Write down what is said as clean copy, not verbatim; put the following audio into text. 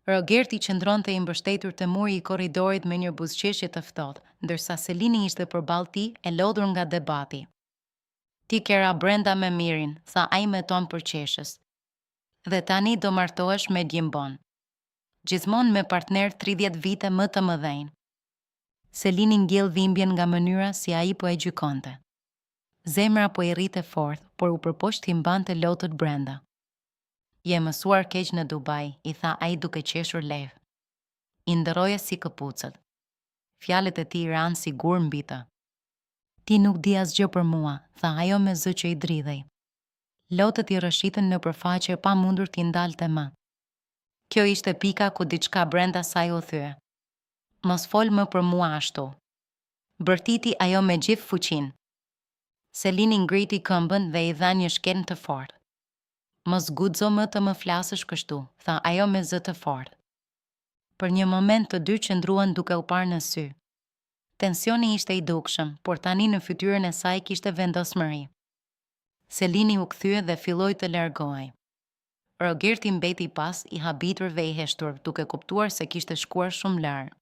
Rogerti qëndronte i mbështetur te muri i korridorit me një buzëqeshje të ftohtë, ndërsa Selini ishte përballë tij e lodhur nga debati. Ti kera brenda me Mirin, tha ai me ton përqeshës. Dhe tani do martohesh me Gjembon. Gjithmonë me partner 30 vite më të mëdhenj. Selini ngjiell dhimbjen nga mënyra si ai po e gjykonte. Zemra po i rrite fort, por u përpoq t'i mbante lotët brenda. Je mësuar keq në Dubai, i tha ai duke qeshur lehë. I ndërroje si këpucët. Fjalët e tij ranë si gur mbi të. Ti nuk di asgjë për mua, tha ajo me zë që i dridhej. Lotët i rrëshitën në përfaqe pa mundur t'i ndalte më. Kjo ishte pika ku diçka brenda saj u thye. Mos fol më për mua ashtu. Bërtiti ajo me gjithë fuqinë. Selini ngriti këmbën dhe i dha një shkenë të fortë. Mos guxo më të më flasësh kështu, tha ajo me zë të fortë. Për një moment të dy qëndruan duke u parë në sy. Tensioni ishte i dukshëm, por tani në fytyrën e saj kishte vendosmëri. Selini u kthye dhe filloi të largohej. Rogerti mbeti pas, i habitur dhe i heshtur, duke kuptuar se kishte shkuar shumë larg.